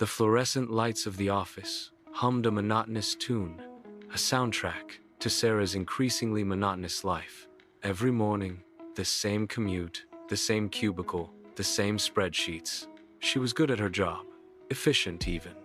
The fluorescent lights of the office hummed a monotonous tune, a soundtrack to Sarah's increasingly monotonous life. Every morning, the same commute, the same cubicle, the same spreadsheets. She was good at her job, efficient even,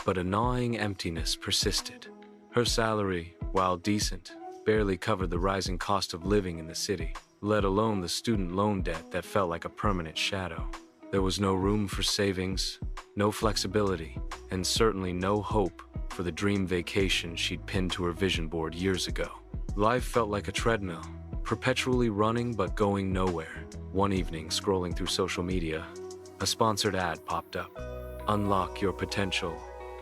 but a gnawing emptiness persisted. Her salary, while decent, barely covered the rising cost of living in the city, let alone the student loan debt that felt like a permanent shadow. There was no room for savings, no flexibility, and certainly no hope for the dream vacation she'd pinned to her vision board years ago. Life felt like a treadmill, perpetually running but going nowhere. One evening, scrolling through social media, a sponsored ad popped up. Unlock your potential.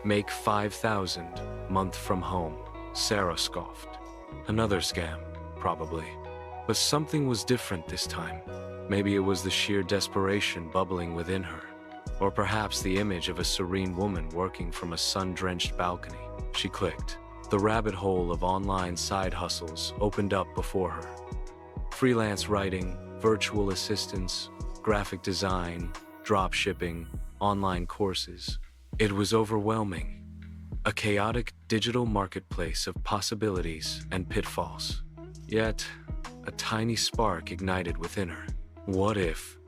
Make 5,000 month from home. Sarah scoffed. Another scam, probably. But something was different this time. Maybe it was the sheer desperation bubbling within her, or perhaps the image of a serene woman working from a sun-drenched balcony. She clicked. The rabbit hole of online side hustles opened up before her. Freelance writing, virtual assistants, graphic design, drop shipping, online courses. It was overwhelming. A chaotic digital marketplace of possibilities and pitfalls. Yet, a tiny spark ignited within her. What if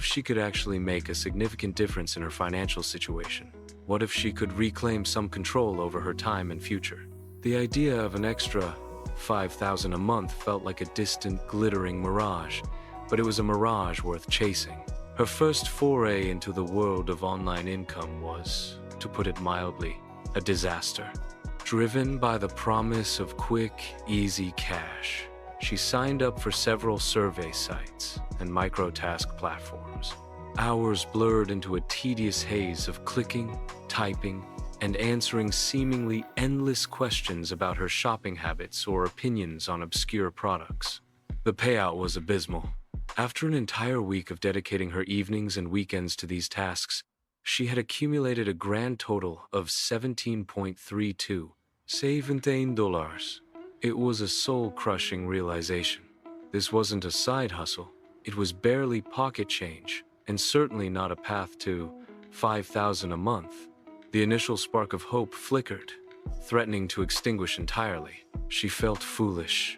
she could actually make a significant difference in her financial situation? What if she could reclaim some control over her time and future? The idea of an extra 5,000 a month felt like a distant, glittering mirage, but it was a mirage worth chasing. Her first foray into the world of online income was, to put it mildly, a disaster. Driven by the promise of quick, easy cash, she signed up for several survey sites and microtask platforms. Hours blurred into a tedious haze of clicking, typing, and answering seemingly endless questions about her shopping habits or opinions on obscure products. The payout was abysmal. After an entire week of dedicating her evenings and weekends to these tasks, she had accumulated a grand total of $17.32. It was a soul-crushing realization. This wasn't a side hustle. It was barely pocket change, and certainly not a path to 5,000 a month. The initial spark of hope flickered, threatening to extinguish entirely. She felt foolish,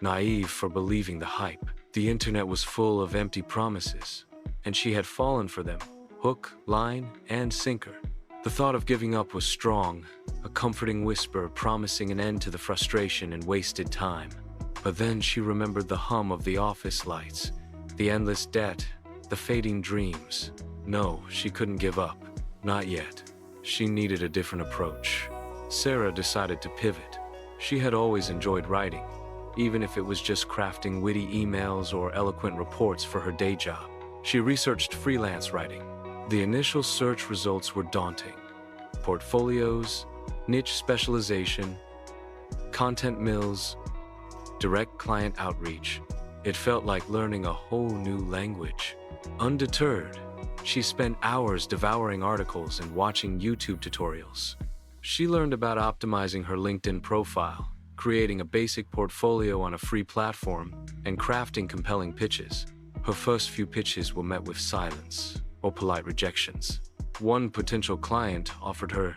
naive for believing the hype. The internet was full of empty promises, and she had fallen for them, hook, line, and sinker. The thought of giving up was strong, a comforting whisper promising an end to the frustration and wasted time. But then she remembered the hum of the office lights, the endless debt, the fading dreams. No, she couldn't give up. Not yet. She needed a different approach. Sarah decided to pivot. She had always enjoyed writing, even if it was just crafting witty emails or eloquent reports for her day job. She researched freelance writing. The initial search results were daunting. Portfolios, niche specialization, content mills, direct client outreach. It felt like learning a whole new language. Undeterred, she spent hours devouring articles and watching YouTube tutorials. She learned about optimizing her LinkedIn profile, creating a basic portfolio on a free platform, and crafting compelling pitches. Her first few pitches were met with silence or polite rejections. One potential client offered her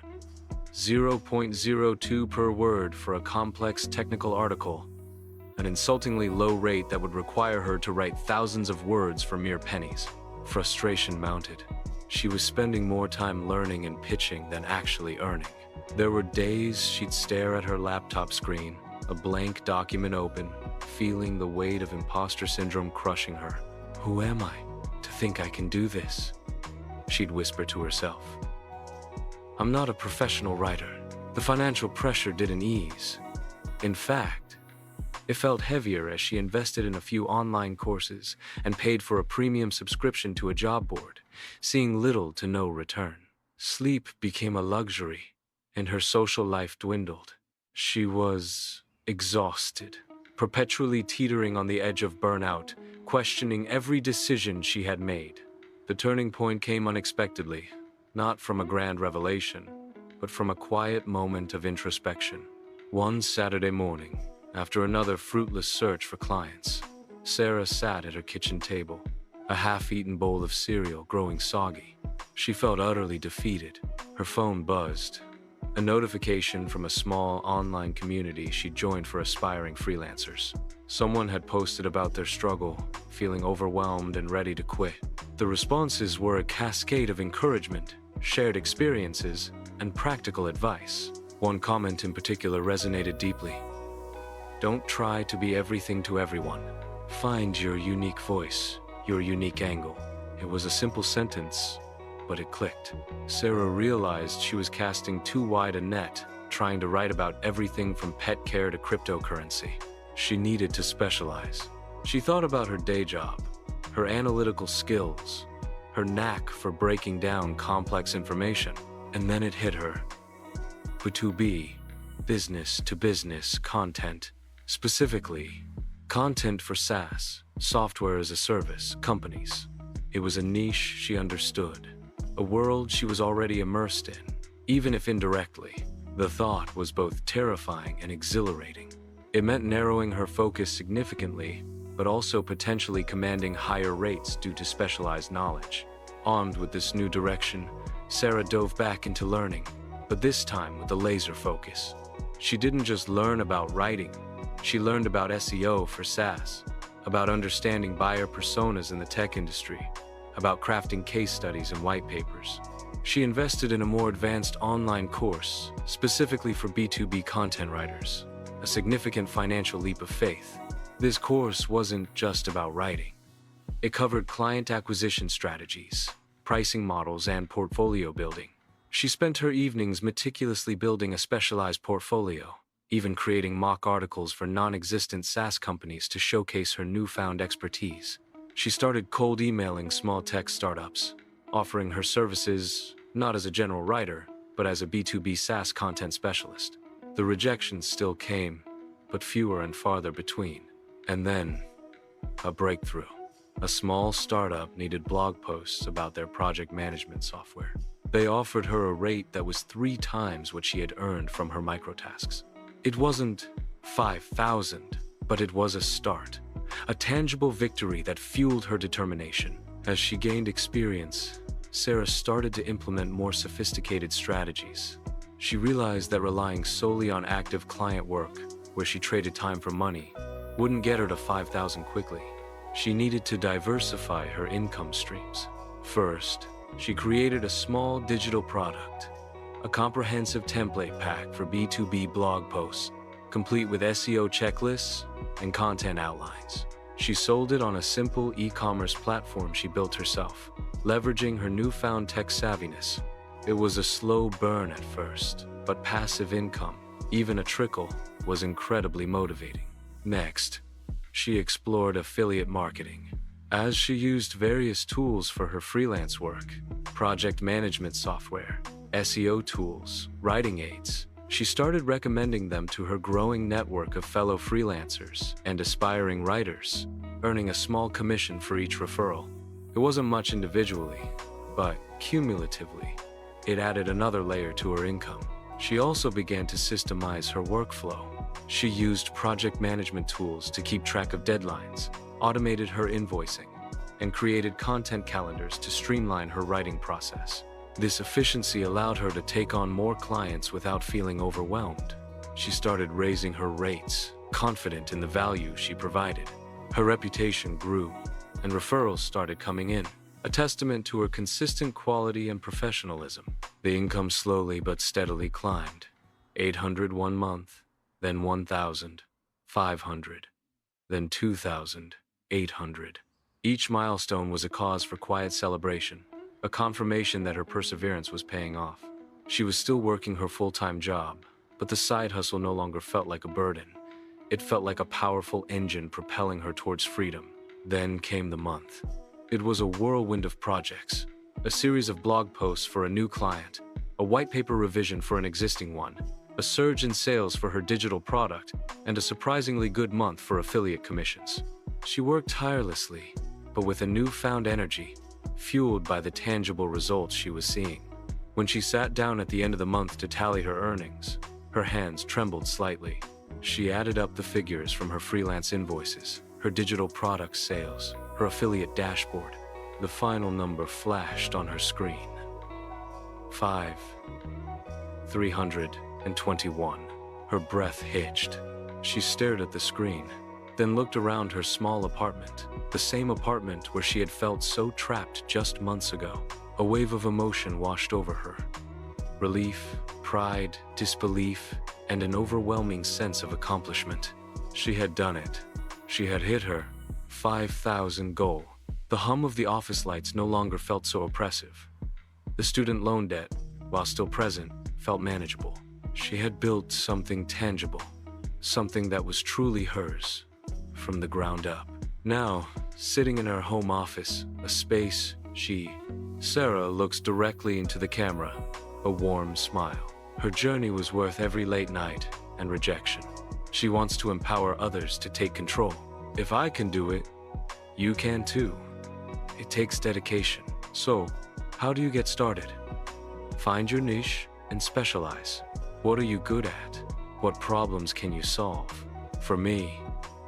0.02 per word for a complex technical article, an insultingly low rate that would require her to write thousands of words for mere pennies. Frustration mounted. She was spending more time learning and pitching than actually earning. There were days she'd stare at her laptop screen, a blank document open, feeling the weight of imposter syndrome crushing her. Who am I to think I can do this? She'd whisper to herself. I'm not a professional writer. The financial pressure didn't ease. In fact, it felt heavier as she invested in a few online courses and paid for a premium subscription to a job board, seeing little to no return. Sleep became a luxury, and her social life dwindled. She was exhausted, perpetually teetering on the edge of burnout, questioning every decision she had made. The turning point came unexpectedly, not from a grand revelation, but from a quiet moment of introspection. One Saturday morning, after another fruitless search for clients, Sarah sat at her kitchen table, a half-eaten bowl of cereal growing soggy. She felt utterly defeated. Her phone buzzed. A notification from a small online community she joined for aspiring freelancers. Someone had posted about their struggle, feeling overwhelmed and ready to quit. The responses were a cascade of encouragement, shared experiences, and practical advice. One comment in particular resonated deeply. Don't try to be everything to everyone. Find your unique voice, your unique angle. It was a simple sentence, but it clicked. Sarah realized she was casting too wide a net, trying to write about everything from pet care to cryptocurrency. She needed to specialize. She thought about her day job, her analytical skills, her knack for breaking down complex information, and then it hit her. B2B, business to business content, specifically, content for SaaS, software as a service, companies. It was a niche she understood, a world she was already immersed in, even if indirectly. The thought was both terrifying and exhilarating. It meant narrowing her focus significantly, but also potentially commanding higher rates due to specialized knowledge. Armed with this new direction, Sarah dove back into learning, but this time with a laser focus. She didn't just learn about writing, she learned about SEO for SaaS, about understanding buyer personas in the tech industry, about crafting case studies and white papers. She invested in a more advanced online course, specifically for B2B content writers, a significant financial leap of faith. This course wasn't just about writing. It covered client acquisition strategies, pricing models, and portfolio building. She spent her evenings meticulously building a specialized portfolio, even creating mock articles for non-existent SaaS companies to showcase her newfound expertise. She started cold emailing small tech startups, offering her services not as a general writer, but as a B2B SaaS content specialist. The rejections still came, but fewer and farther between. And then, a breakthrough. A small startup needed blog posts about their project management software. They offered her a rate that was 3 times what she had earned from her microtasks. It wasn't 5,000, but it was a start, a tangible victory that fueled her determination. As she gained experience, Sarah started to implement more sophisticated strategies. She realized that relying solely on active client work, where she traded time for money, wouldn't get her to 5,000 quickly. She needed to diversify her income streams. First, she created a small digital product, a comprehensive template pack for B2B blog posts, complete with SEO checklists and content outlines. She sold it on a simple e-commerce platform she built herself, leveraging her newfound tech savviness. It was a slow burn at first, but passive income, even a trickle, was incredibly motivating. Next, she explored affiliate marketing. As she used various tools for her freelance work, project management software, SEO tools, writing aids, she started recommending them to her growing network of fellow freelancers and aspiring writers, earning a small commission for each referral. It wasn't much individually, but cumulatively, it added another layer to her income. She also began to systemize her workflow. She used project management tools to keep track of deadlines, automated her invoicing, and created content calendars to streamline her writing process. This efficiency allowed her to take on more clients without feeling overwhelmed. She started raising her rates, confident in the value she provided. Her reputation grew, and referrals started coming in, a testament to her consistent quality and professionalism. The income slowly but steadily climbed. 800 one month, then 1,000, 500, then 2,800. Each milestone was a cause for quiet celebration, a confirmation that her perseverance was paying off. She was still working her full-time job, but the side hustle no longer felt like a burden. It felt like a powerful engine propelling her towards freedom. Then came the month. It was a whirlwind of projects, a series of blog posts for a new client, a white paper revision for an existing one, a surge in sales for her digital product, and a surprisingly good month for affiliate commissions. She worked tirelessly, but with a newfound energy, fueled by the tangible results she was seeing. When she sat down at the end of the month to tally her earnings, her hands trembled slightly. She added up the figures from her freelance invoices, her digital product sales, her affiliate dashboard. The final number flashed on her screen. 5. 321. Her breath hitched. She stared at the screen, then looked around her small apartment, the same apartment where she had felt so trapped just months ago. A wave of emotion washed over her. Relief, pride, disbelief, and an overwhelming sense of accomplishment. She had done it. She had hit her 5,000 goal. The hum of the office lights no longer felt so oppressive. The student loan debt, while still present, felt manageable. She had built something tangible, something that was truly hers, from the ground up. Now, sitting in her home office, a space Sarah looks directly into the camera, a warm smile. Her journey was worth every late night and rejection. She wants to empower others to take control. If I can do it, you can too. It takes dedication. So, how do you get started? Find your niche and specialize. What are you good at? What problems can you solve? For me,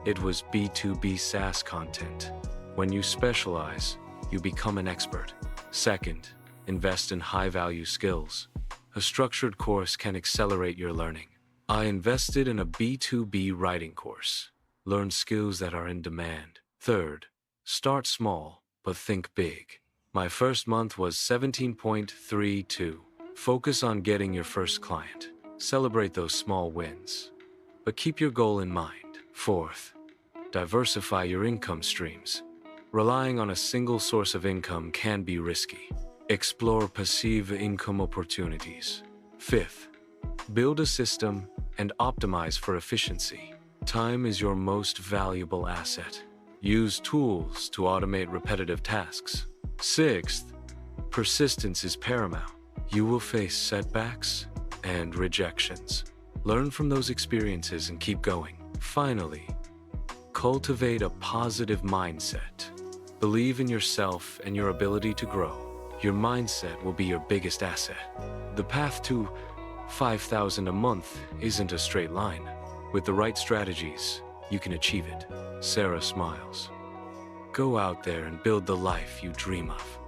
it was B2B SaaS content. When you specialize, you become an expert. Second, invest in high-value skills. A structured course can accelerate your learning. I invested in a B2B writing course. Learn skills that are in demand. Third, start small, but think big. My first month was 17.32. Focus on getting your first client. Celebrate those small wins, but keep your goal in mind. Fourth, diversify your income streams. Relying on a single source of income can be risky. Explore passive income opportunities. Fifth, build a system and optimize for efficiency. Time is your most valuable asset. Use tools to automate repetitive tasks. Sixth, persistence is paramount. You will face setbacks and rejections. Learn from those experiences and keep going. Finally, cultivate a positive mindset. Believe in yourself and your ability to grow. Your mindset will be your biggest asset. The path to 5,000 a month isn't a straight line. With the right strategies, you can achieve it. Sarah smiles. Go out there and build the life you dream of.